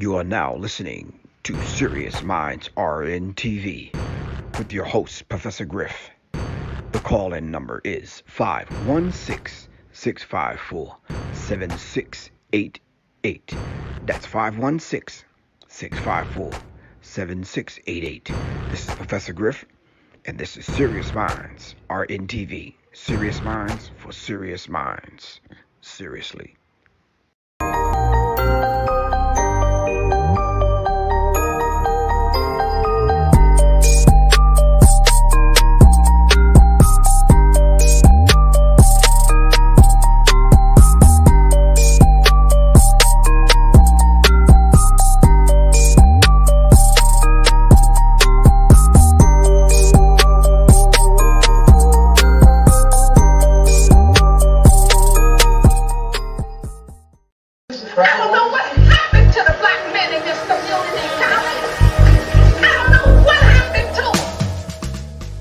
You are now listening to Serious Minds RNTV with your host, Professor Griff. The call-in number is 516-654-7688. That's 516-654-7688. This is Professor Griff, and this is Serious Minds RNTV. Serious Minds for Serious Minds. Seriously.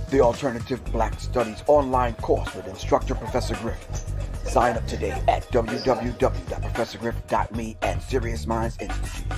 The Alternative Black Studies online course with instructor Professor Griff. Sign up today at www.professorgriff.me and Serious Minds Institute.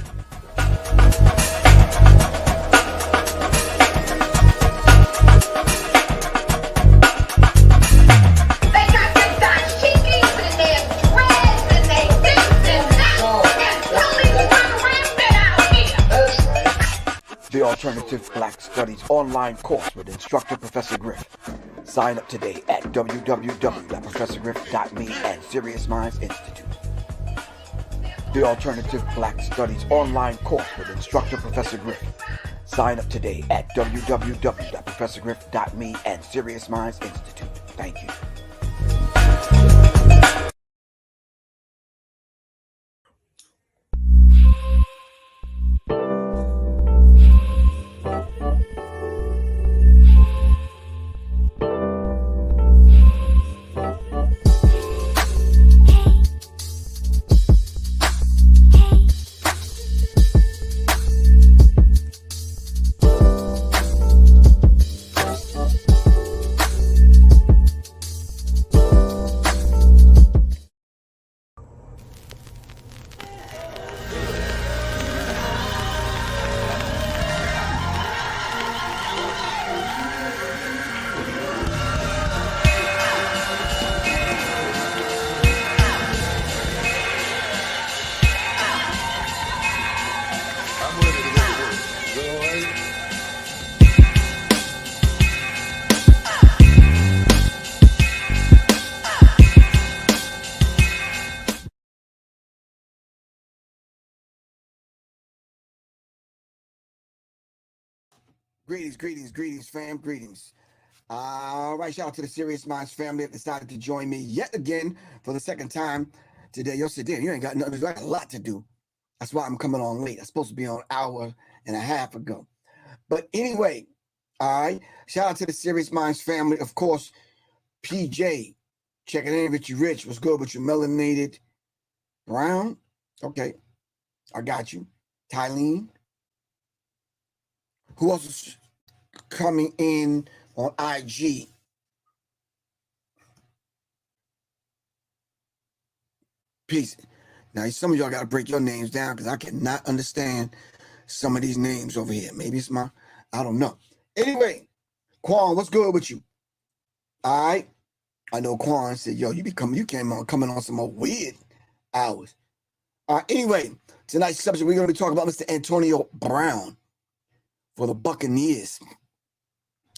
The Alternative Black Studies online course with instructor Professor Griff. Sign up today at www.professorgriff.me and Serious Minds Institute. The Alternative Black Studies online course with instructor Professor Griff. Sign up today at www.professorgriff.me and Serious Minds Institute. Thank you. Greetings, fam. Greetings. All right, shout out to the Serious Minds family that decided to join me yet again for the second time today. You'll sit there, you ain't got nothing, you got a lot to do. That's why I'm coming on late. I'm supposed to be on an hour and a half ago. But anyway, all right, shout out to the Serious Minds family. Of course, PJ, checking in with you, Rich. What's good with you, melanated brown? Okay, I got you. Tylene. Who else is coming in on IG? Peace. Now, some of y'all got to break your names down because I cannot understand some of these names over here. Maybe it's I don't know. Anyway, Quan, what's good with you? All right. I know Quan said, yo, you came on coming on some more weird hours. All right. Anyway, tonight's subject, we're going to be talking about Mr. Antonio Brown for the Buccaneers.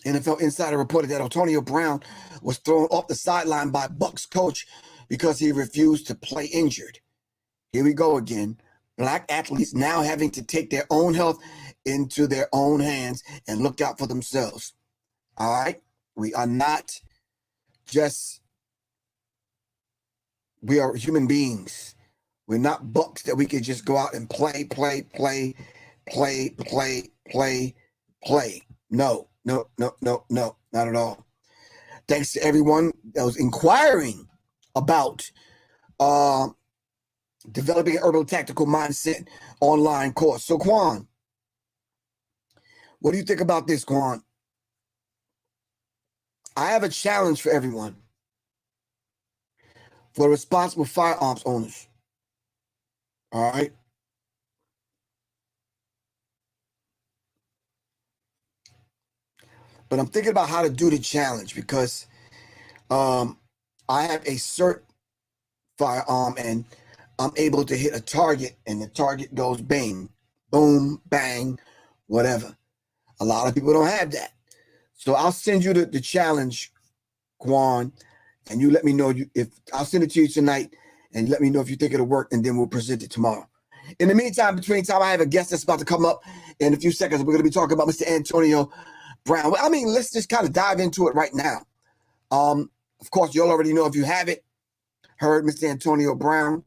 NFL Insider reported that Antonio Brown was thrown off the sideline by Bucs coach because he refused to play injured. Here we go again. Black athletes now having to take their own health into their own hands and look out for themselves. All right? We are not we are human beings. We're not Bucs that we could just go out and play. No, not at all. Thanks to everyone that was inquiring about developing an herbal tactical mindset online course. So, Quan, what do you think about this, Quan? I have a challenge for everyone. For responsible firearms owners. All right. but I'm thinking about how to do the challenge because I have a cert firearm and I'm able to hit a target and the target goes bang, boom, bang, whatever. A lot of people don't have that. So I'll send you the challenge, Quan, and you let me know if I'll send it to you tonight and let me know if you think it'll work, and then we'll present it tomorrow. In the meantime, between time, I have a guest that's about to come up in a few seconds. We're going to be talking about Mr. Antonio Brown. I mean, let's just kind of dive into it right now. Of course, you'll already know if you haven't heard, Mr. Antonio Brown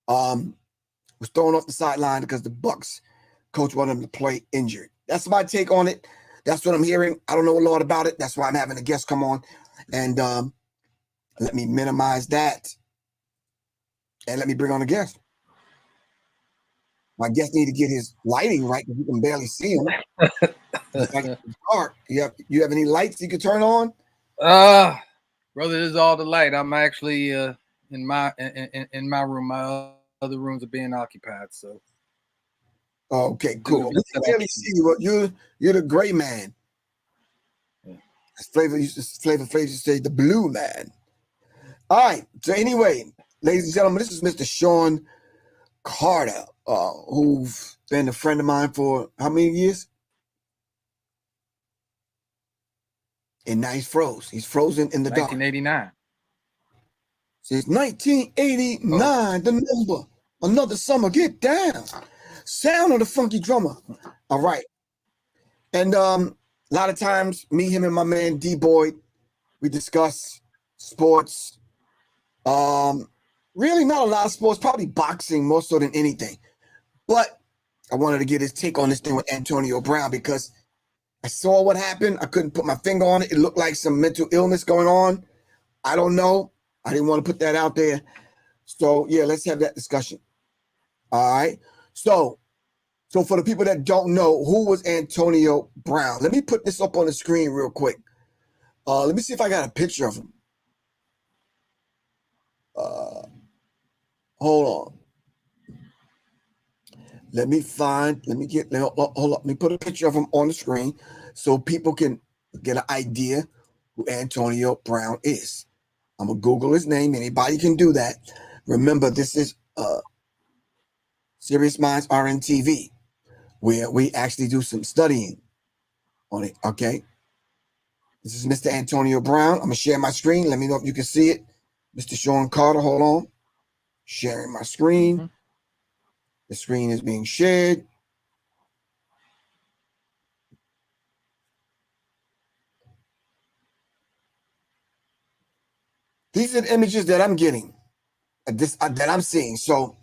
was thrown off the sideline because the Bucs coach wanted him to play injured. That's my take on it. That's what I'm hearing. I don't know a lot about it. That's why I'm having a guest come on. And let me minimize that. And let me bring on a guest. My guest need to get his lighting right because you can barely see him. It's like it's dark. You have any lights you can turn on? Brother, this is all the light. I'm actually in my room. My other rooms are being occupied. So okay, cool. We can barely see you. You're the gray man. Yeah. Flavor used to say the blue man. All right. So anyway, ladies and gentlemen, this is Mr. Shawn Carter, who's been a friend of mine for how many years? And now he's froze. He's frozen in the dark. 1989. Since 1989, the number. Another summer. Get down. Sound of the funky drummer. All right. And a lot of times, me, him, and my man D Boyd, we discuss sports. Really not a lot of sports, probably boxing more so than anything. But I wanted to get his take on this thing with Antonio Brown because I saw what happened. I couldn't put my finger on it. It looked like some mental illness going on. I don't know. I didn't want to put that out there. So, yeah, let's have that discussion. All right. So for the people that don't know, who was Antonio Brown? Let me put this up on the screen real quick. Let me see if I got a picture of him. Hold on. Let me put a picture of him on the screen so people can get an idea who Antonio Brown is. I'm going to Google his name. Anybody can do that. Remember, this is Serious Minds RNTV, where we actually do some studying on it, okay? This is Mr. Antonio Brown. I'm going to share my screen. Let me know if you can see it. Mr. Shawn Carter, hold on. Sharing my screen. Mm-hmm. The screen is being shared. These are the images that I'm getting, that I'm seeing. So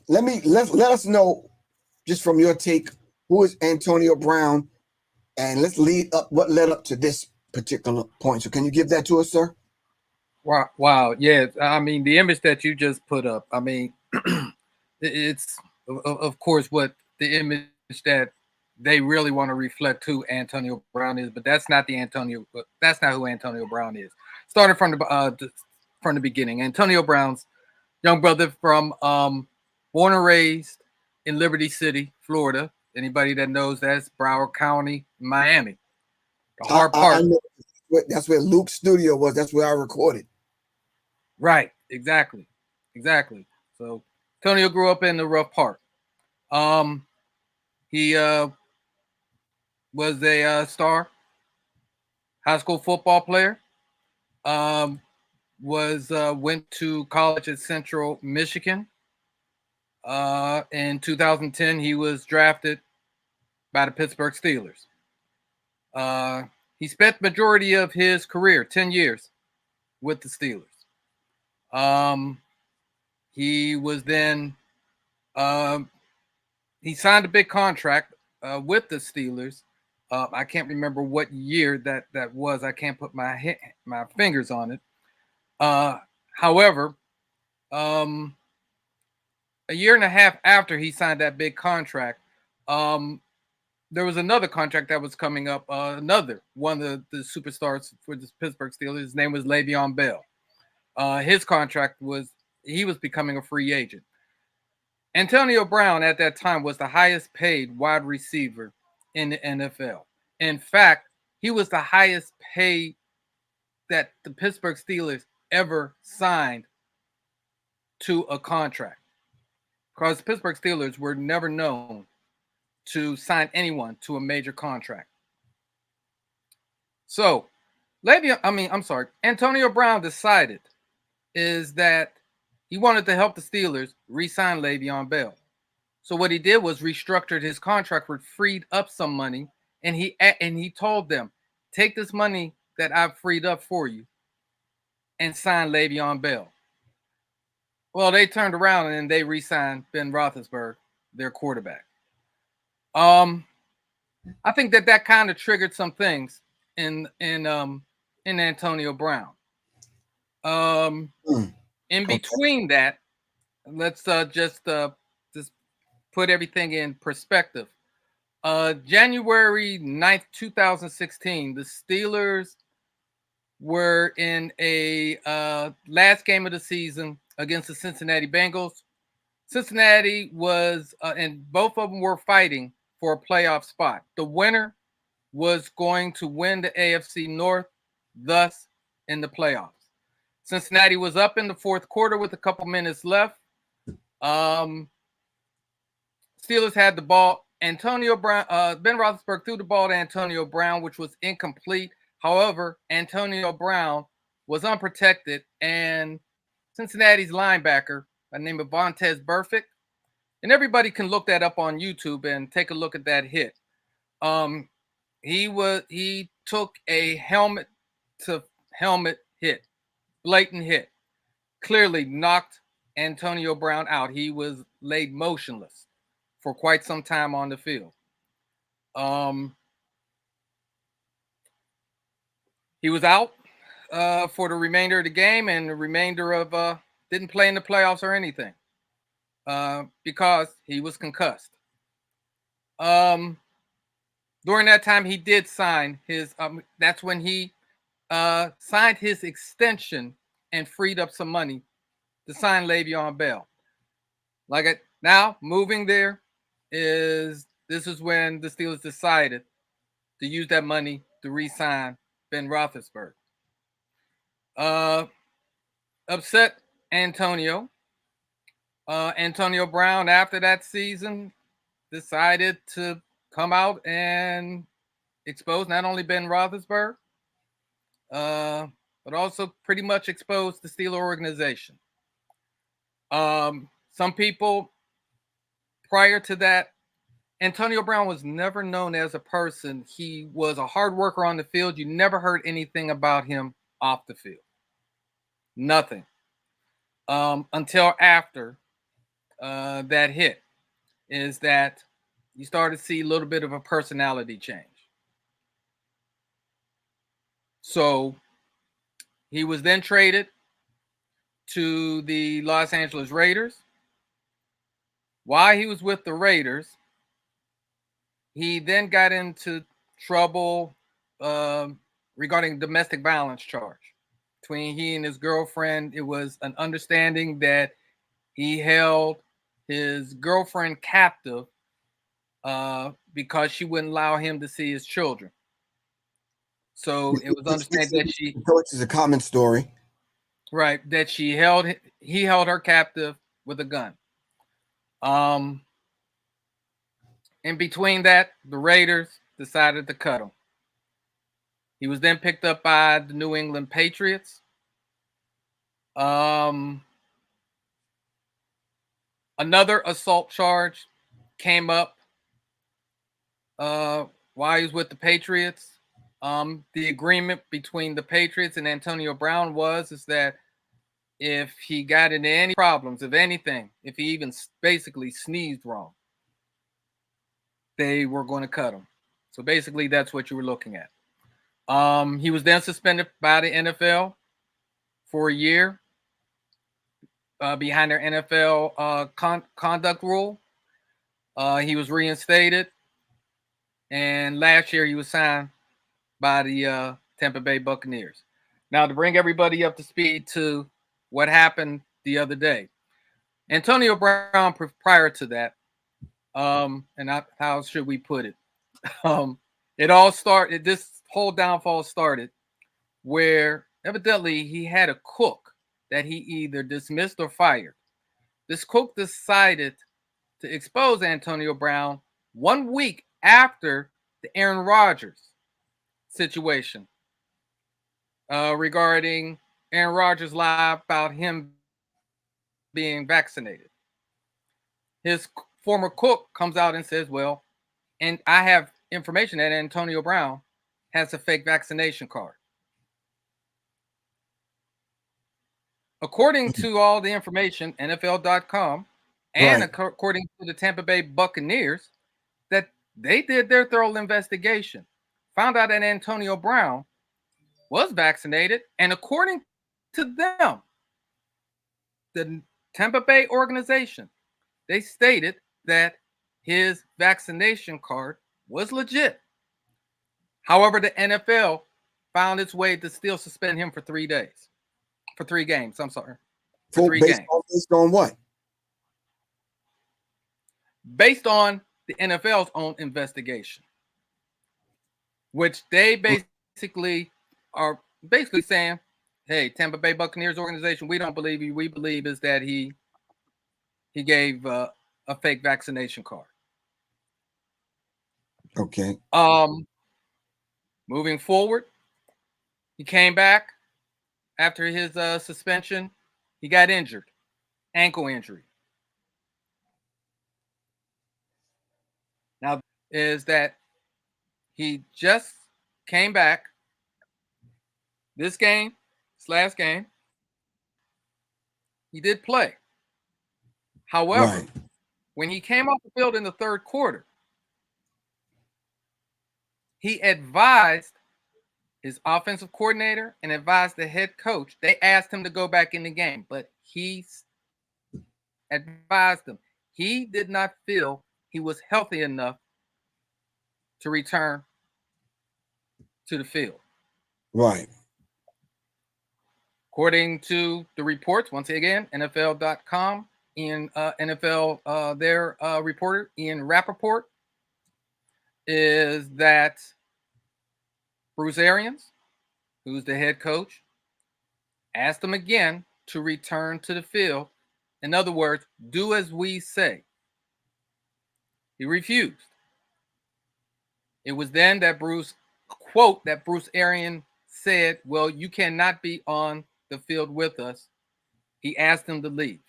let us know, just from your take, who is Antonio Brown, and let's lead up what led up to this particular point. So can you give that to us, sir? Wow. Yeah. I mean, the image that you just put up, I mean, it's of course what the image that they really want to reflect who Antonio Brown is, but that's not who Antonio Brown is. Starting from the beginning, Antonio Brown's young brother from born and raised in Liberty City, Florida. Anybody that knows that's Broward County, Miami. The hard part. I know. That's where Luke's studio was. That's where I recorded. Right. Exactly. So Antonio grew up in the rough part. He was a star high school football player. Went to college at Central Michigan. In 2010, he was drafted by the Pittsburgh Steelers. He spent the majority of his career, 10 years, with the Steelers. He was then he signed a big contract with the Steelers. I can't remember what year that was. I can't put my fingers on it. However, a year and a half after he signed that big contract, there was another contract that was coming up. Another one of the superstars for the Pittsburgh Steelers. His name was Le'Veon Bell. His contract he was becoming a free agent. Antonio Brown at that time was the highest paid wide receiver in the NFL. In fact, he was the highest paid that the Pittsburgh Steelers ever signed to a contract. Because the Pittsburgh Steelers were never known to sign anyone to a major contract. So, Antonio Brown decided is that he wanted to help the Steelers re-sign Le'Veon Bell. So what he did was restructured his contract, which freed up some money, and he told them, take this money that I've freed up for you and sign Le'Veon Bell. Well, they turned around and they re-signed Ben Roethlisberger, their quarterback. I think that kind of triggered some things in Antonio Brown. In between that, let's just put everything in perspective. January 9th, 2016, the Steelers were in a last game of the season against the Cincinnati Bengals. Cincinnati was, and both of them were fighting for a playoff spot. The winner was going to win the AFC North, thus in the playoffs. Cincinnati was up in the fourth quarter with a couple minutes left. Steelers had the ball. Antonio Brown, Ben Roethlisberger threw the ball to Antonio Brown, which was incomplete. However, Antonio Brown was unprotected, and Cincinnati's linebacker, by the name of Vontaze Burfict, and everybody can look that up on YouTube and take a look at that hit. He took a helmet to helmet hit, blatant hit, clearly knocked Antonio Brown out. He was laid motionless for quite some time on the field. He was out for the remainder of the game, and the remainder of didn't play in the playoffs or anything because he was concussed. During that time, he did sign his. That's when he signed his extension and freed up some money to sign Le'Veon Bell. Now moving there this is when the Steelers decided to use that money to re-sign Ben Roethlisberger. Upset Antonio. Antonio Brown, after that season, decided to come out and expose not only Ben Roethlisberger, but also pretty much expose the Steeler organization. Some people prior to that, Antonio Brown was never known as a person. He was a hard worker on the field. You never heard anything about him off the field. Nothing. Until after that hit, is that you started to see a little bit of a personality change. So he was then traded to the Los Angeles Raiders. While he was with the Raiders, he then got into trouble regarding domestic violence charge between he and his girlfriend. It was an understanding that he held his girlfriend captive because she wouldn't allow him to see his children. So it was understood that which is a common story, right? That he held her captive with a gun. In between that, the Raiders decided to cut him. He was then picked up by the New England Patriots. Another assault charge came up while he was with the Patriots. The agreement between the Patriots and Antonio Brown was that if he got into any problems, if anything, if he even basically sneezed wrong, they were going to cut him. So basically, that's what you were looking at. He was then suspended by the NFL for a year behind their NFL conduct rule. He was reinstated, and last year he was signed by the Tampa Bay Buccaneers. Now, to bring everybody up to speed to what happened the other day, Antonio Brown, prior to that, how should we put it? It all started, this whole downfall started, where evidently he had a cook that he either dismissed or fired. This cook decided to expose Antonio Brown 1 week after the Aaron Rodgers situation, regarding Aaron Rodgers' lie about him being vaccinated. His former cook comes out and says, well, and I have information that Antonio Brown has a fake vaccination card. According to all the information, NFL.com, and Right. according to the Tampa Bay Buccaneers, that they did their thorough investigation, found out that Antonio Brown was vaccinated, and according to them, the Tampa Bay organization, they stated that his vaccination card was legit. However, the NFL found its way to still suspend him for 3 days, for 3 games. I'm sorry, for 3 games. Based on what? Based on the NFL's own investigation, which they basically are saying, hey, Tampa Bay Buccaneers organization, we don't believe you. We believe is that he gave a fake vaccination card. Okay. Moving forward, he came back after his suspension. He got injured, ankle injury. Now is that he just came back this last game. He did play. However, Right. when he came off the field in the third quarter, he advised his offensive coordinator and advised the head coach. They asked him to go back in the game, but he advised them he did not feel he was healthy enough to return to the field. Right. According to the reports, once again, NFL.com, NFL, their reporter, Ian Rappaport, is that Bruce Arians, who's the head coach, asked him again to return to the field. In other words, do as we say. He refused. It was then that Bruce Arians said, well, you cannot be on the field with us. He asked him to leave.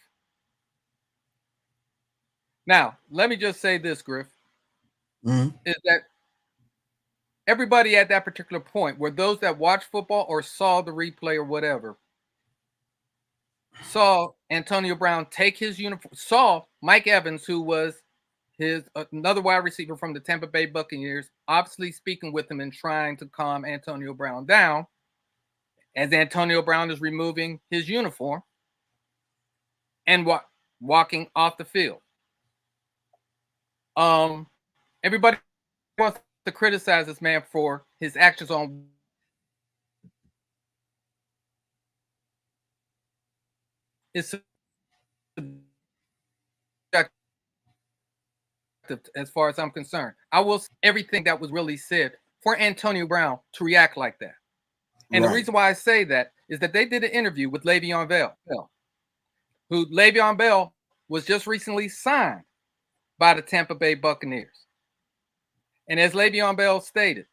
Now, let me just say this, Griff, is that everybody at that particular point, were those that watched football or saw the replay or whatever, saw Antonio Brown take his uniform, saw Mike Evans, who was his another wide receiver from the Tampa Bay Buccaneers, obviously speaking with him and trying to calm Antonio Brown down as Antonio Brown is removing his uniform and walking off the field. Everybody wants to criticize this man for his actions on it's as far as I'm concerned. I will say everything that was really said for Antonio Brown to react like that. And the reason why I say that is that they did an interview with Le'Veon Bell, who Le'Veon Bell was just recently signed by the Tampa Bay Buccaneers. And as Le'Veon Bell stated,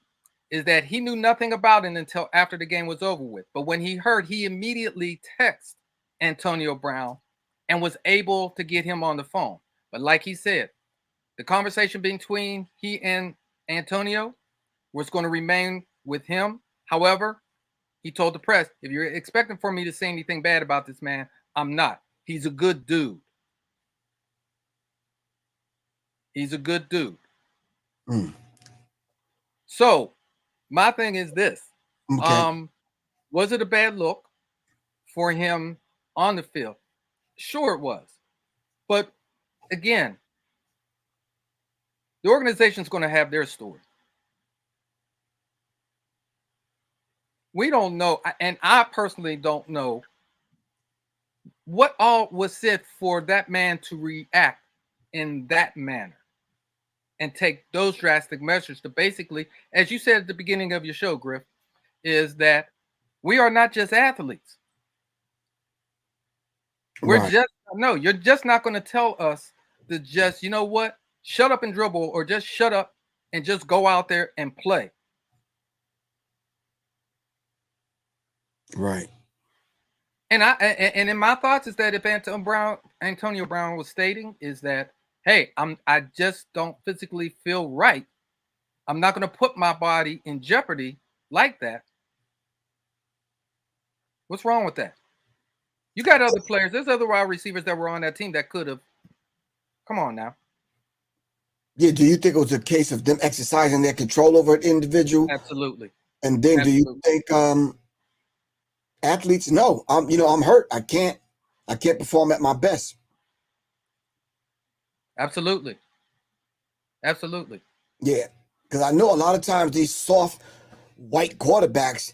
is that he knew nothing about it until after the game was over with. But when he heard, he immediately texted Antonio Brown and was able to get him on the phone. But like he said, the conversation between he and Antonio was going to remain with him. However, he told the press, if you're expecting for me to say anything bad about this man, I'm not. He's a good dude. He's a good dude. So my thing is this. Okay. Was it a bad look for him on the field? Sure it was. But again, the organization's going to have their story. We don't know, and I personally don't know what all was said for that man to react in that manner and take those drastic measures to basically, as you said at the beginning of your show, Griff, is that we are not just athletes. We're Right. just no, you're just not going to tell us to just, you know what, shut up and dribble, or just shut up and just go out there and play. Right. And in my thoughts is that if Antonio Brown was stating is that, hey, I just don't physically feel right. I'm not going to put my body in jeopardy like that. What's wrong with that? You got other players. There's other wide receivers that were on that team that could have. Come on now. Yeah. Do you think it was a case of them exercising their control over an individual? Absolutely. And then do you think athletes? No, I'm hurt. I can't perform at my best. Absolutely. Absolutely. Yeah, because I know a lot of times these soft white quarterbacks,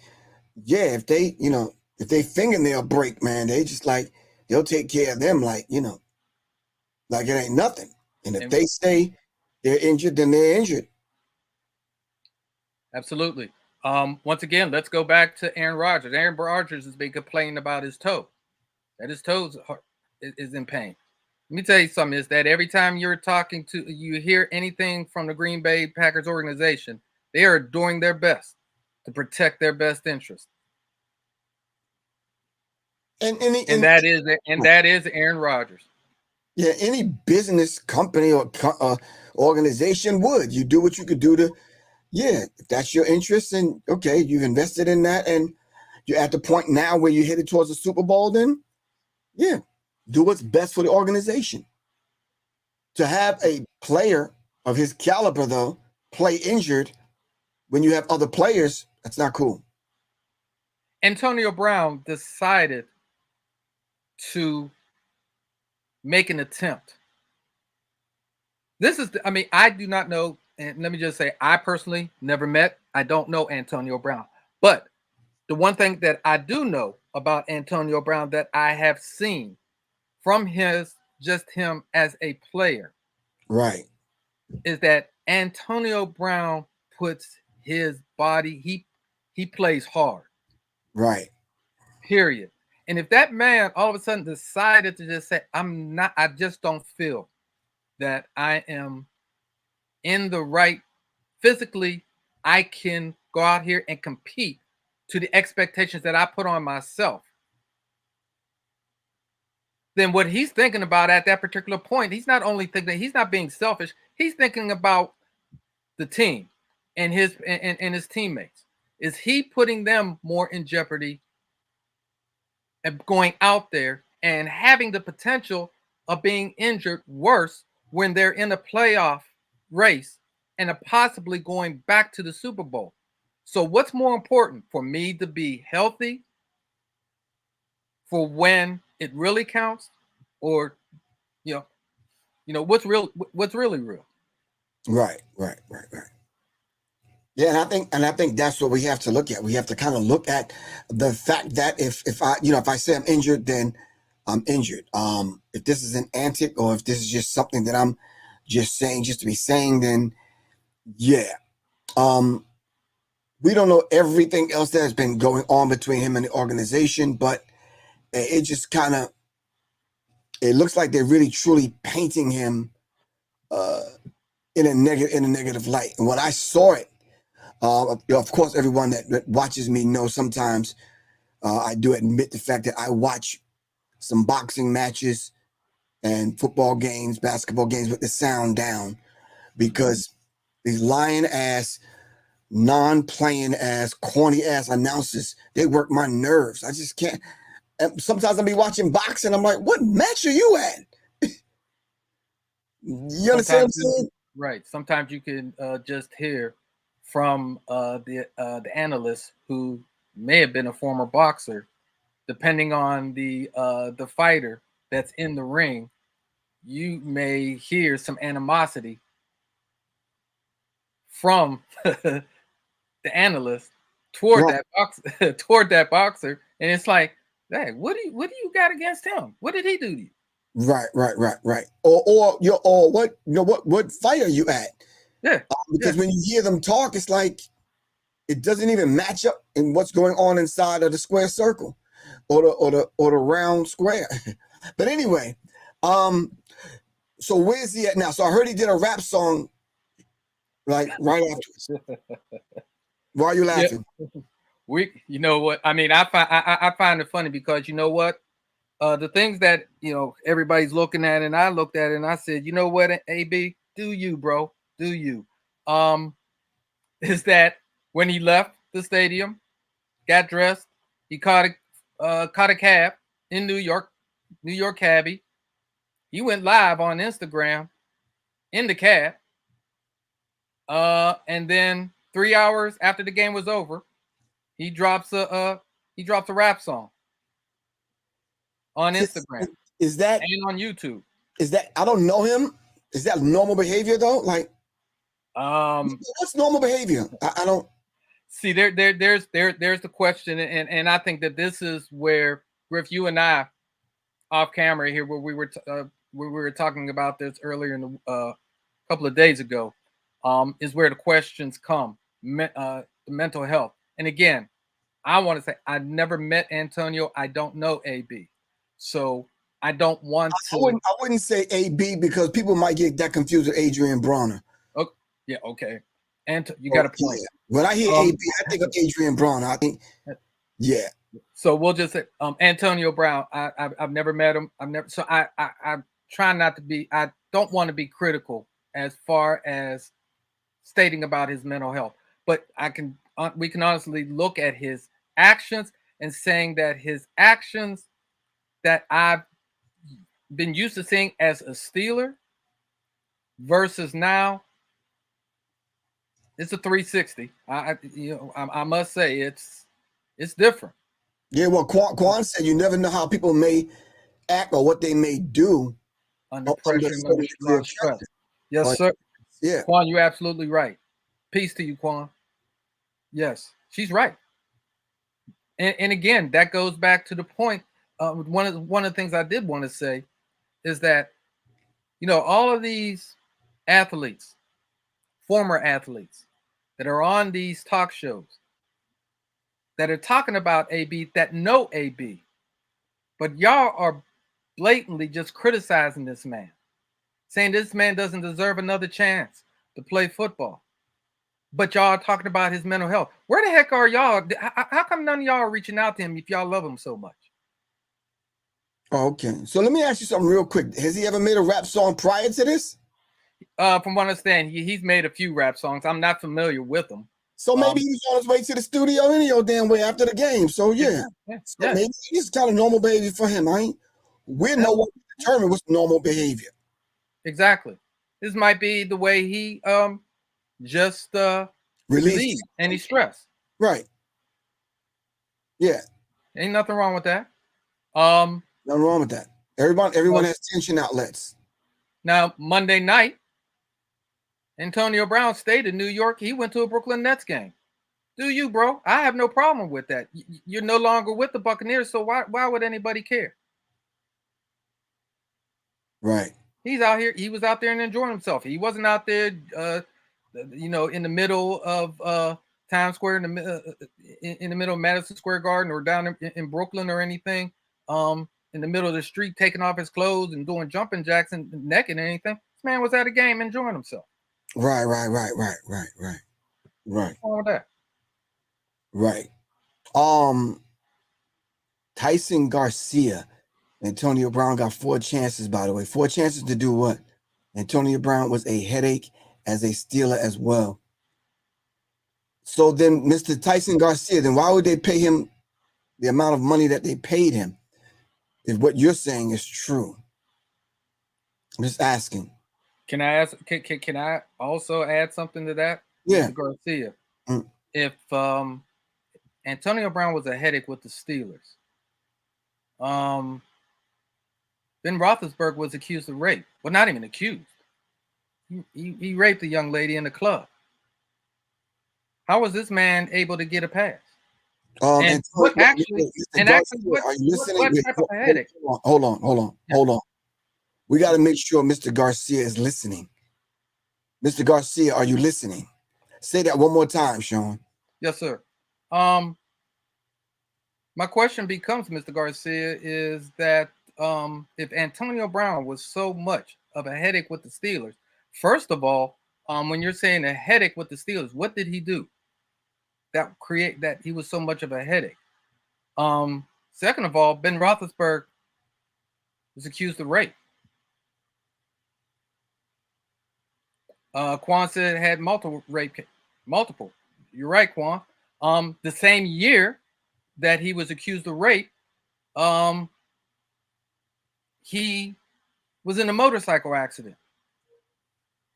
yeah, if they fingernail break, man, they just like they'll take care of them like like it ain't nothing. And if they say they're injured, then they're injured. Absolutely. Once again, let's go back to Aaron Rodgers. Aaron Rodgers has been complaining about his toe, that his toes is in pain. Let me tell you something, is that every time you hear anything from the Green Bay Packers organization, they are doing their best to protect their best interest. And that is Aaron Rodgers. Yeah, any business company or organization would. You do what you could do to, yeah, if that's your interest, and okay, you've invested in that, and you're at the point now where you're headed towards the Super Bowl, then yeah, do what's best for the organization. To have a player of his caliber, though, play injured when you have other players, that's not cool. Antonio Brown decided to make an attempt. I do not know, and let me just say, I personally never met, I don't know Antonio Brown. But the one thing that I do know about Antonio Brown that I have seen from him as a player, right, is that Antonio Brown puts his body, he plays hard. right. Period. And if that man all of a sudden decided to just say, I just don't feel that I am in the right physically, I can go out here and compete to the expectations that I put on myself, then what he's thinking about at that particular point, he's not only thinking, he's not being selfish, he's thinking about the team and his teammates. Is he putting them more in jeopardy and going out there and having the potential of being injured worse when they're in a playoff race and are possibly going back to the Super Bowl? So what's more important, for me to be healthy for when it really counts, or what's really real? Right. Yeah, and I think that's what we have to look at. We have to kind of look at the fact that if I say I'm injured, then I'm injured. If this is an antic, or if this is just something that I'm just saying just to be saying, then yeah. We don't know everything else that has been going on between him and the organization, but it just kind of, it looks like they're really truly painting him in a negative light. And when I saw it, of course, everyone that watches me knows sometimes I do admit the fact that I watch some boxing matches and football games, basketball games with the sound down, because these lying ass, non-playing ass, corny ass announcers, they work my nerves. I just can't. And sometimes I'll be watching boxing, I'm like, what match are you at? You understand what I'm saying? Right. Sometimes you can just hear from the analyst who may have been a former boxer, depending on the fighter that's in the ring, you may hear some animosity from the analyst toward Right. that boxer, and it's like, hey, what do you got against him? What did he do to you? Right. Or what fight are you at? Yeah. Because when you hear them talk, it's like it doesn't even match up in what's going on inside of the square circle or the round square. But anyway, so where's he at now? So I heard he did a rap song like right afterwards. Why are you laughing? You know what? I mean, I find it funny because you know what? The things that everybody's looking at, and I looked at it and I said, you know what, AB, do you, bro? Do you? Is that when he left the stadium, got dressed, he caught a cab in New York cabbie. He went live on Instagram in the cab. And then 3 hours after the game was over, he drops a rap song on Instagram Is that and on YouTube. Is that I don't know him? Is that normal behavior though? Like, what's normal behavior? I don't see. There's the question, and I think that this is where Griff, you and I, off camera here, where we were talking about this earlier in the couple of days ago, is where the questions come. The mental health, and again, I want to say I never met Antonio. I don't know AB, so I don't want to. I wouldn't say AB because people might get that confused with Adrian Bronner. Oh, yeah, okay. And you got a point. Yeah. When I hear AB, I think of Adrian Bronner. I think, yeah. So we'll just say Antonio Brown. I've never met him. So I try not to be. I don't want to be critical as far as stating about his mental health, but we can honestly look at his actions and saying that his actions that I've been used to seeing as a Steeler versus now, it's a 360. I must say it's different. Yeah, well, Quan said you never know how people may act or what they may do under pressure and under stress. Yes, sir. Yeah, Quan, you're absolutely right. Peace to you, Quan. Yes, she's right. And again, that goes back to the point. One of the things I did want to say is that all of these athletes, former athletes, that are on these talk shows, that are talking about AB, that know AB, but y'all are blatantly just criticizing this man, saying this man doesn't deserve another chance to play football. But y'all are talking about his mental health. Where the heck are y'all? How come none of y'all are reaching out to him if y'all love him so much? Okay, so let me ask you something real quick. Has he ever made a rap song prior to this? From what I understand, he's made a few rap songs. I'm not familiar with them. So maybe he was on his way to the studio any old damn way after the game. So yeah. So maybe it's kind of normal behavior for him. We're no one to determine what's normal behavior. Exactly. This might be the way he just relieved any stress. Right. Yeah. Ain't nothing wrong with that. Nothing wrong with that. Everyone has tension outlets. Now, Monday night, Antonio Brown stayed in New York. He went to a Brooklyn Nets game. Do you, bro? I have no problem with that. You're no longer with the Buccaneers, so why would anybody care? Right. He's out here. He was out there and enjoying himself. He wasn't out there, in the middle of Times Square, in the middle of Madison Square Garden, or down in Brooklyn or anything. In the middle of the street, taking off his clothes and doing jumping jacks and naked and anything. This man was at a game enjoying himself. Right. What's wrong with that? Right. Tyson Garcia. Antonio Brown got 4 chances, by the way. 4 chances to do what? Antonio Brown was a headache as a Steeler as well. So then, Mr. Tyson Garcia, then why would they pay him the amount of money that they paid him if what you're saying is true? I'm just asking. Can I ask? Can I also add something to that? Yeah. Mr. Garcia. If Antonio Brown was a headache with the Steelers, Ben Roethlisberger was accused of rape. Well, not even accused. He raped a young lady in the club. How was this man able to get a pass? And what actually? Are you listening? What type of a headache? Hold on. We got to make sure Mr. Garcia is listening. Mr. Garcia, are you listening? Say that one more time, Shawn. Yes, sir. My question becomes, Mr. Garcia, is that if Antonio Brown was so much of a headache with the Steelers, first of all, when you're saying a headache with the Steelers, what did he do that create that he was so much of a headache? Second of all, Ben Roethlisberger was accused of rape. Quan said had multiple rape, multiple. You're right, Quan. The same year that he was accused of rape, he was in a motorcycle accident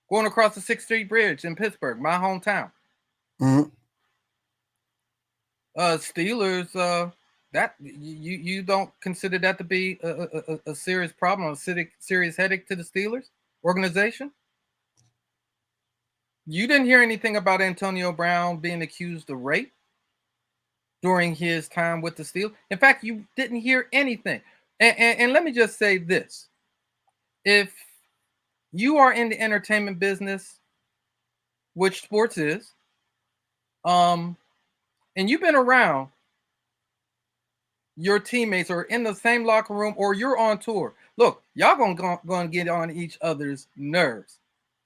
going across the 6th Street Bridge in Pittsburgh, my hometown. Mm-hmm. Steelers, that you don't consider that to be a serious problem, a serious headache to the Steelers organization? You didn't hear anything about Antonio Brown being accused of rape during his time with the Steelers. In fact, you didn't hear anything. And let me just say this. If you are in the entertainment business, which sports is, and you've been around your teammates or in the same locker room or you're on tour, look, y'all gonna get on each other's nerves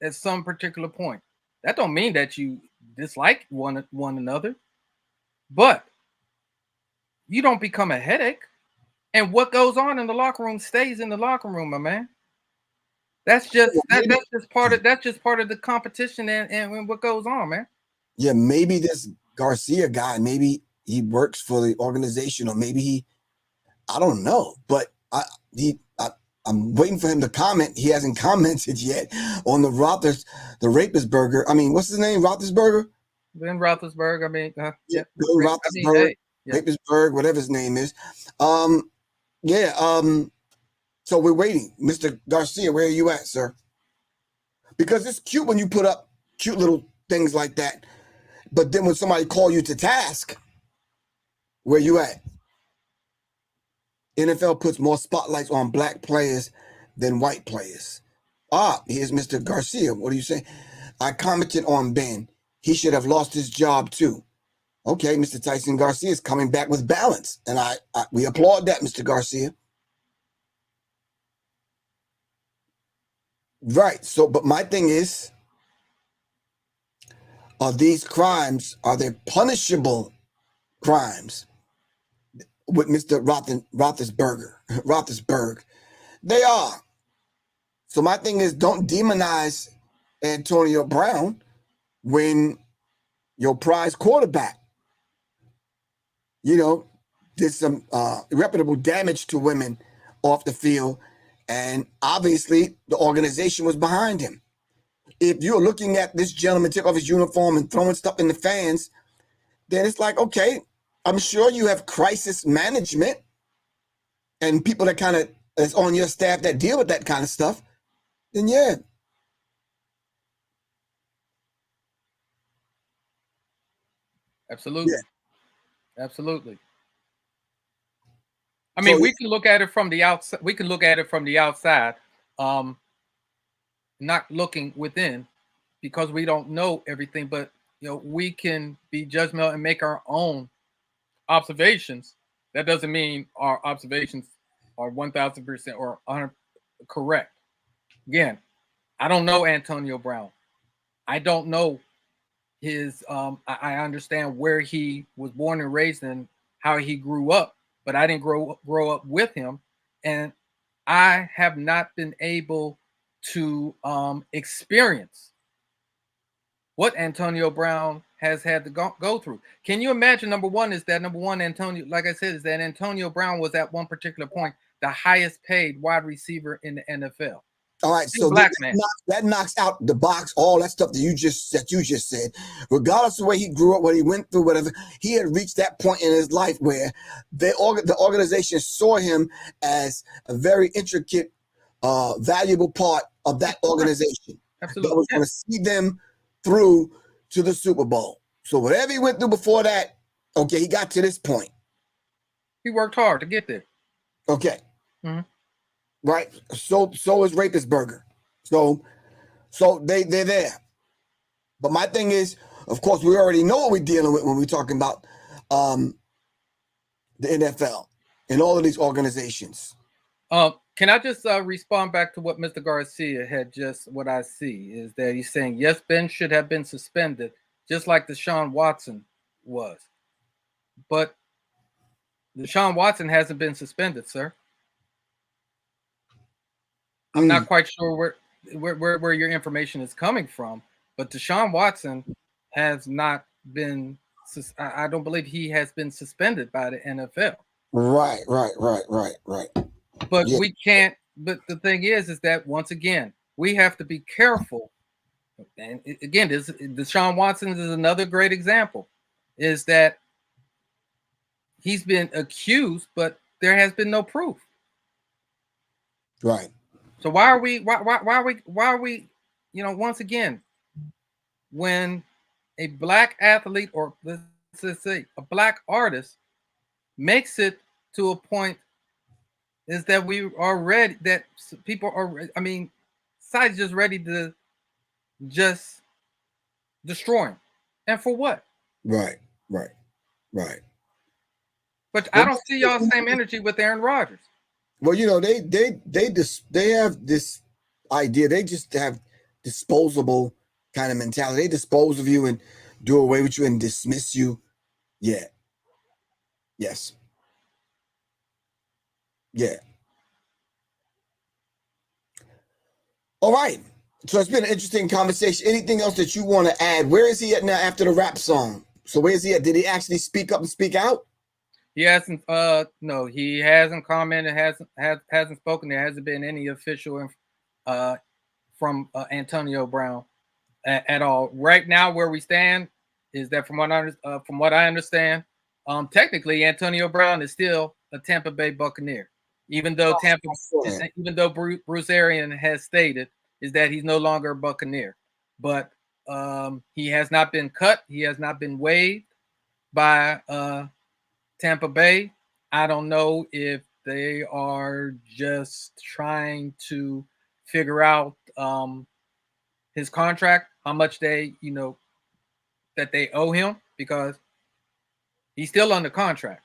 at some particular point. That don't mean that you dislike one another, but you don't become a headache. And what goes on in the locker room stays in the locker room, my man. That's just part of the competition and what goes on, man. Yeah, maybe this Garcia guy, maybe he works for the organization, or maybe I don't know. But I'm waiting for him to comment. He hasn't commented yet on the Roethlisberger. I mean, what's his name? Roethlisberger? Ben Roethlisberger. I mean, yeah, Bill Roethlisberger, Roethlisberger, whatever his name is. So we're waiting. Mr. Garcia, where are you at, sir? Because it's cute when you put up cute little things like that. But then when somebody call you to task, where you at? NFL puts more spotlights on black players than white players. Here's Mr. Garcia. What do you say? I commented on Ben. He should have lost his job too. Okay, Mr. Tyson Garcia is coming back with balance. And we applaud that, Mr. Garcia. Right. So, but my thing is, are these crimes, are they punishable crimes with Mr. Roethlisberger? They are. So my thing is, don't demonize Antonio Brown when your prize quarterback, did some irreparable damage to women off the field. And obviously the organization was behind him. If you're looking at this gentleman take off his uniform and throwing stuff in the fans, then it's like, okay, I'm sure you have crisis management and people that kind of is on your staff that deal with that kind of stuff. Then yeah. Absolutely. Yeah. Absolutely. I mean, we can look at it from the outside. We can look at it from the outside, not looking within, because we don't know everything. But we can be judgmental and make our own observations. That doesn't mean our observations are 1,000% or 100% correct. Again, I don't know Antonio Brown. I don't know his. I understand where he was born and raised and how he grew up, but I didn't grow up with him, and I have not been able to experience what Antonio Brown has had to go through. Can you imagine? Number one, Antonio, like I said, is that Antonio Brown was at one particular point the highest paid wide receiver in the NFL. All right, so that knocks out the box, all that stuff that you just said. Regardless of where he grew up, what he went through, whatever, he had reached that point in his life where the organization saw him as a very intricate, valuable part of that organization. Absolutely, that was going to see them through to the Super Bowl. So whatever he went through before that, okay, he got to this point. He worked hard to get there. Okay. Mm-hmm. Right. So is Roethlisberger. So they're there. But my thing is, of course, we already know what we're dealing with when we're talking about the NFL and all of these organizations. Can I just respond back to what Mr. Garcia had just what I see is that he's saying yes, Ben should have been suspended, just like Deshaun Watson was. But Deshaun Watson hasn't been suspended, sir. I'm not quite sure where your information is coming from, but Deshaun Watson has not been. I don't believe he has been suspended by the NFL. Right. But we can't. But the thing is that once again, we have to be careful. And again, Deshaun Watson is another great example. Is that he's been accused, but there has been no proof. Right. So why are we? Why are we? You know, once again, when a black athlete or let's say a black artist makes it to a point, is that we are ready. That people are. I mean, side's just ready to just destroy him, and for what? Right. But I don't see y'all same energy with Aaron Rodgers. Well, you know, they have this idea. They just have disposable kind of mentality. They dispose of you and do away with you and dismiss you. Yeah. Yes. Yeah. All right. So it's been an interesting conversation. Anything else that you want to add? Where is he at now after the rap song? So where is he at? Did he actually speak up and speak out? He hasn't. No, he hasn't commented. Hasn't spoken. There hasn't been any official from Antonio Brown at all. Right now, where we stand is that from what I understand, technically Antonio Brown is still a Tampa Bay Buccaneer, even though Bruce Arians has stated is that he's no longer a Buccaneer, but he has not been cut. He has not been waived by Tampa Bay. I don't know if they are just trying to figure out his contract, how much they, that they owe him, because he's still under contract.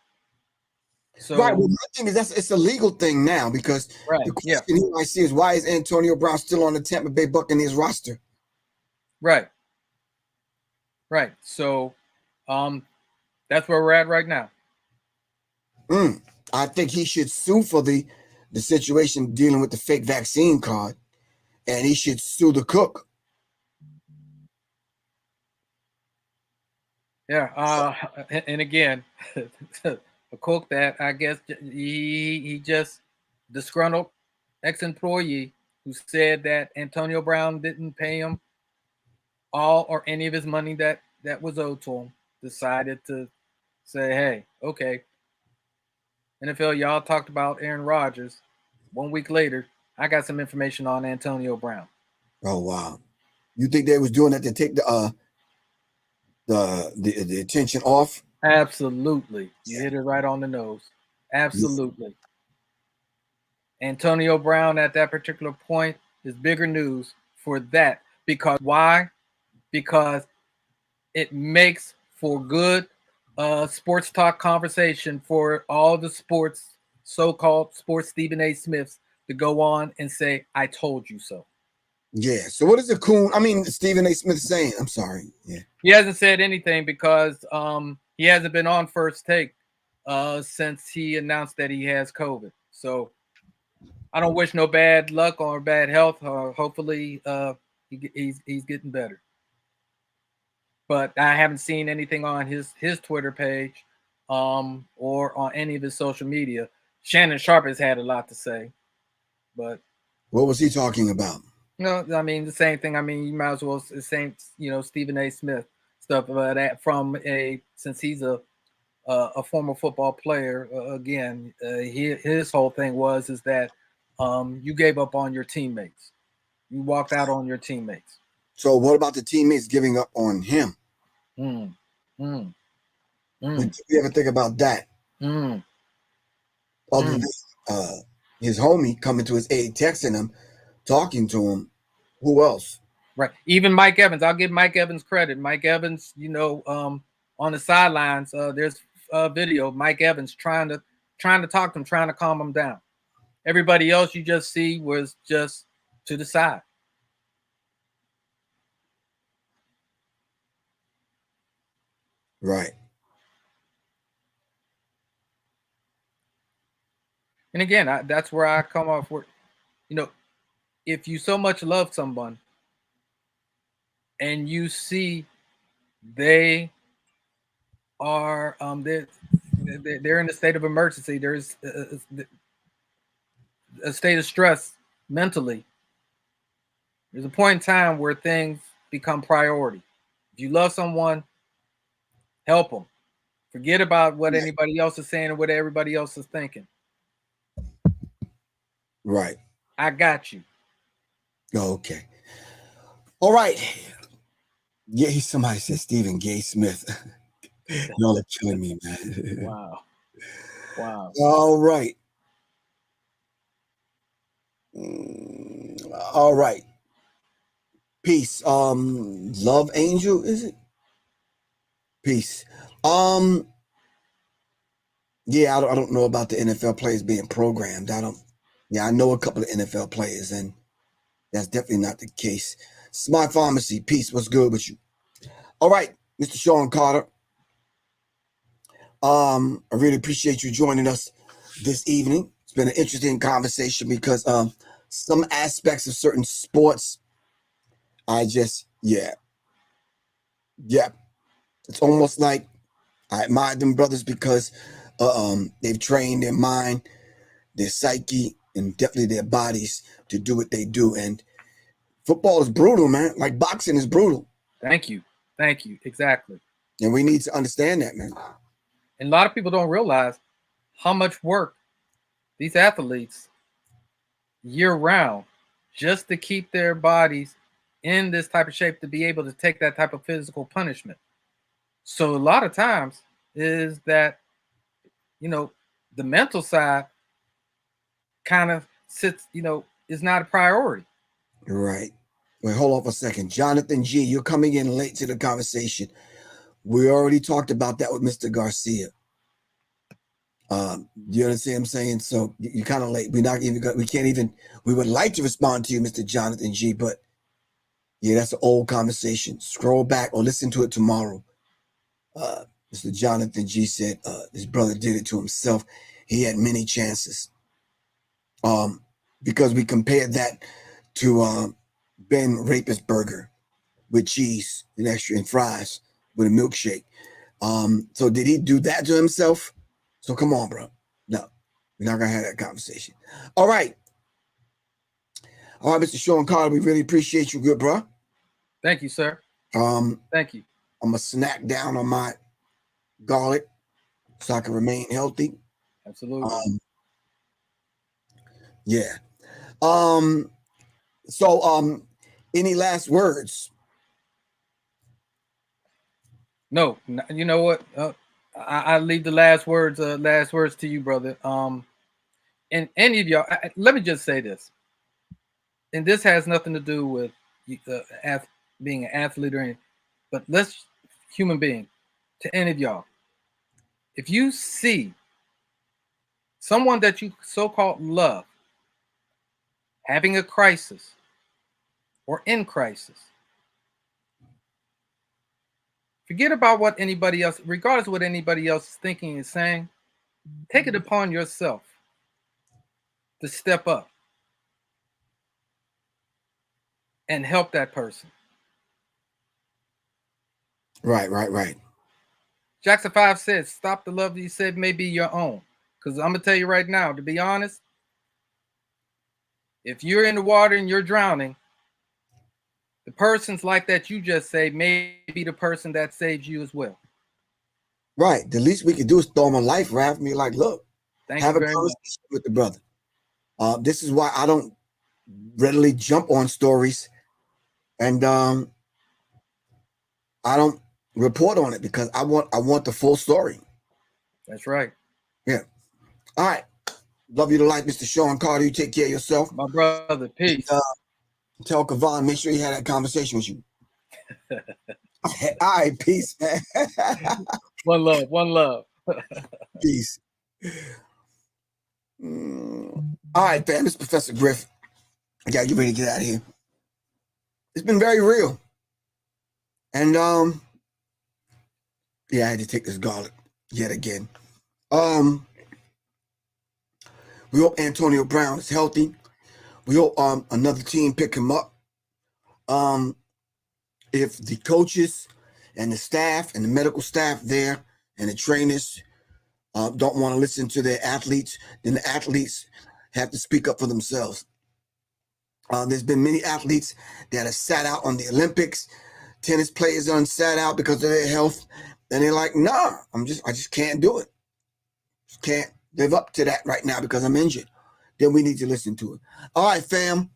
So right. Well, my thing is it's a legal thing now because the question here I see is why is Antonio Brown still on the Tampa Bay Buccaneers roster? Right. So that's where we're at right now. I think he should sue for the situation dealing with the fake vaccine card, and he should sue the cook. Yeah. And again, a cook that I guess he just disgruntled ex-employee who said that Antonio Brown didn't pay him all or any of his money that was owed to him, decided to say, hey, okay, NFL, y'all talked about Aaron Rodgers. 1 week later, I got some information on Antonio Brown. Oh, wow. You think they was doing that to take the attention off? Absolutely. You hit it right on the nose. Absolutely. Yeah. Antonio Brown at that particular point is bigger news for that. Because why? Because it makes for good sports talk conversation for all the so-called sports Stephen A. Smiths to go on and say, I told you so. Yeah. So what is Stephen A. Smith saying? I'm sorry. Yeah. He hasn't said anything because he hasn't been on First Take since he announced that he has COVID. So I don't wish no bad luck or bad health. Hopefully he's getting better. But I haven't seen anything on his Twitter page or on any of his social media. Shannon Sharp has had a lot to say, but what was he talking about? No, I mean the same thing. I mean, you might as well say, Stephen A. Smith stuff about that since he's a former football player. Again, his whole thing is that you gave up on your teammates. You walked out on your teammates. So what about the teammates giving up on him? Did you ever think about that? Other than his homie coming to his aid, texting him, talking to him, who else? Right. Even Mike Evans, I'll give Mike Evans credit. Mike Evans, on the sidelines, there's a video of Mike Evans trying to talk to him, trying to calm him down. Everybody else you just see was just to the side. Right. And again, that's where I come off with, if you so much love someone and you see they are they're in a state of emergency, there's a state of stress mentally, there's a point in time where things become priority. If you love someone, help them. Forget about what anybody else is saying or what everybody else is thinking. Right. I got you. Okay. All right. Yeah, somebody said Stephen Gay Smith. Y'all are killing me, man. Wow. All right. All right. Peace. Love Angel, is it? Peace. Yeah, I don't know about the NFL players being programmed. I know a couple of NFL players, and that's definitely not the case. Smart Pharmacy, peace. What's good with you? All right, Mr. Shawn Carter. I really appreciate you joining us this evening. It's been an interesting conversation because some aspects of certain sports, it's almost like I admire them brothers because they've trained their mind, their psyche, and definitely their bodies to do what they do. And football is brutal, man. Like boxing is brutal. Thank you. Exactly. And we need to understand that, man. And a lot of people don't realize how much work these athletes year round just to keep their bodies in this type of shape to be able to take that type of physical punishment. So a lot of times is that, the mental side kind of sits, is not a priority. Right. Wait, hold on for a second. Jonathan G., you're coming in late to the conversation. We already talked about that with Mr. Garcia. You understand what I'm saying? So you're kind of late. We would like to respond to you, Mr. Jonathan G., but yeah, that's an old conversation. Scroll back or listen to it tomorrow. Mr. Jonathan G. said his brother did it to himself. He had many chances. Because we compared that to Ben Rapist burger with cheese and extra and fries with a milkshake. So did he do that to himself? So come on, bro. No, we're not gonna have that conversation. All right, Mr. Shawn Carter, we really appreciate you, good bro. Thank you, sir. Thank you. I'm gonna snack down on my garlic so I can remain healthy. Absolutely. Yeah. So any last words? No, you know what? I leave the last words to you, brother. And any of y'all, let me just say this, and this has nothing to do with being an athlete or anything, but let's human being. To any of y'all, if you see someone that you so-called love having a crisis or in crisis, forget about what anybody else, regardless of what anybody else is thinking and saying. Take it upon yourself to step up and help that person. Right. Jackson 5 said, stop the love that you said may be your own. Because I'm going to tell you right now, to be honest, if you're in the water and you're drowning, the person's like that you just say may be the person that saves you as well. Right. The least we could do is throw him a life raft and be like, look, have a conversation with the brother. This is why I don't readily jump on stories and I don't report on it because I want the full story. That's right. Yeah. All right. Love you to life, Mr. Shawn Carter. You take care of yourself. My brother. Peace. Tell Kavon, make sure he had that conversation with you. All right, peace, man. One love, one love. Peace. All right, fam. This is Professor Griff. I gotta get ready to get out of here. It's been very real. And yeah, I had to take this garlic yet again. We hope Antonio Brown is healthy. We hope another team pick him up. If the coaches and the staff and the medical staff there and the trainers don't want to listen to their athletes, then the athletes have to speak up for themselves. There's been many athletes that have sat out on the Olympics. Tennis players done sat out because of their health, and they're like, "Nah, I just can't do it. Just can't live up to that right now because I'm injured." Then we need to listen to it. All right, fam.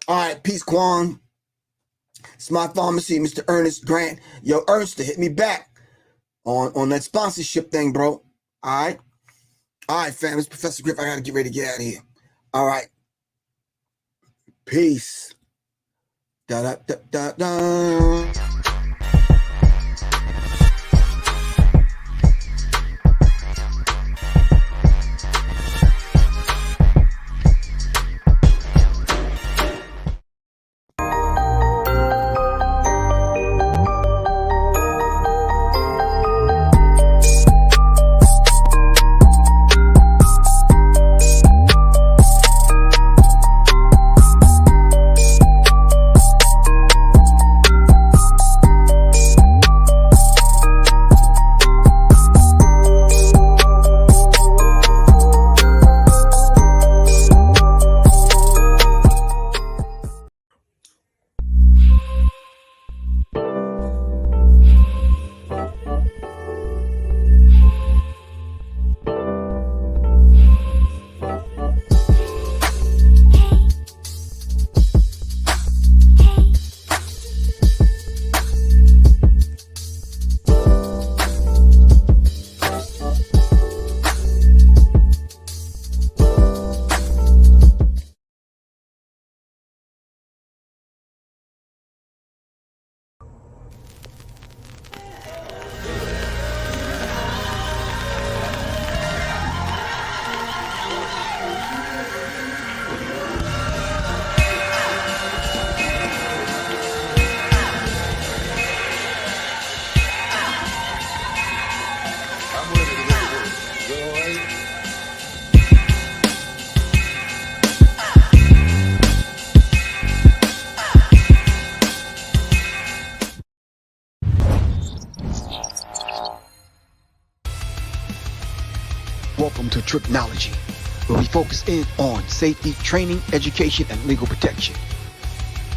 All right, peace, Quan. Smart Pharmacy, Mr. Ernest Grant. Yo, Ernst, to hit me back on that sponsorship thing, bro. All right, fam. It's Professor Griff. I gotta get ready to get out of here. All right. Peace. Da da da da da. Welcome to Tricknology, where we focus in on safety, training, education, and legal protection.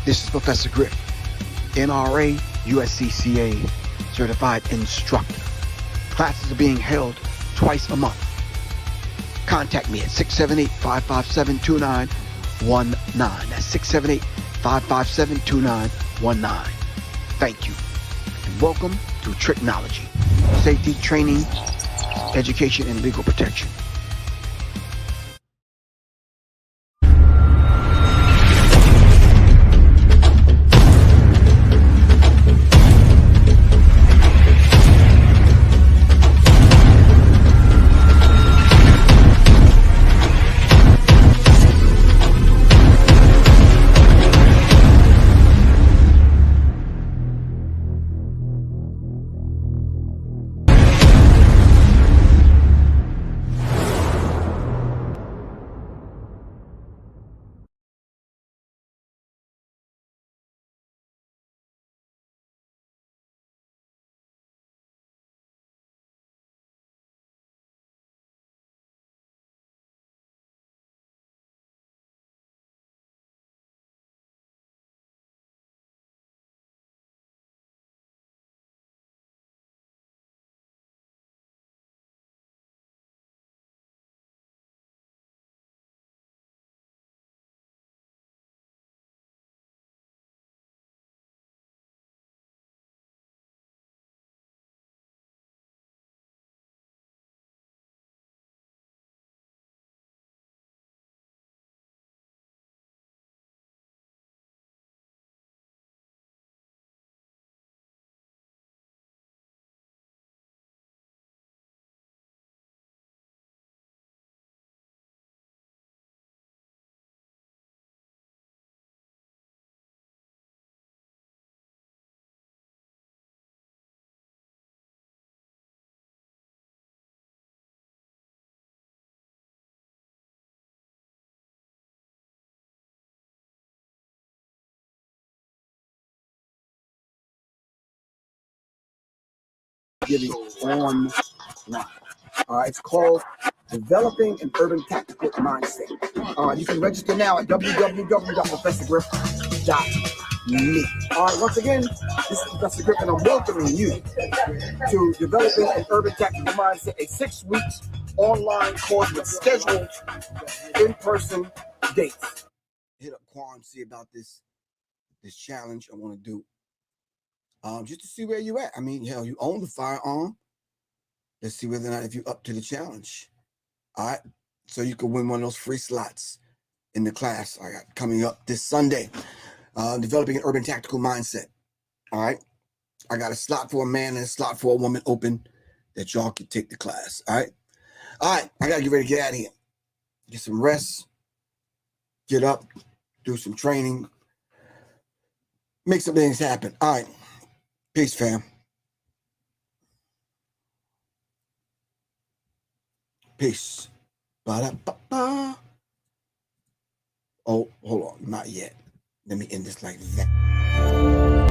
This is Professor Griff, NRA, USCCA certified instructor. Classes are being held twice a month. Contact me at 678-557-2919. That's 678-557-2919. Thank you, and welcome to Tricknology, safety, training, education, and legal protection. giving online. All right, it's called Developing an Urban Tactical Mindset. You can register now at www.professorgriff.me. All right, once again, this is Professor Griff, and I'm welcoming you to Developing an Urban Tactical Mindset, a 6-week online course with scheduled in-person dates. Hit up Quan, see about this challenge I want to do. Just to see where you at. I mean, hell, you own the firearm. Let's see whether or not if you're up to the challenge. All right. So you can win one of those free slots in the class I got coming up this Sunday. Developing an Urban Tactical Mindset. All right. I got a slot for a man and a slot for a woman open that y'all can take the class. All right. All right. I got to get ready to get out of here. Get some rest. Get up. Do some training. Make some things happen. All right. Peace, fam. Peace. Ba-da-ba-ba. Oh, hold on. Not yet. Let me end this like that.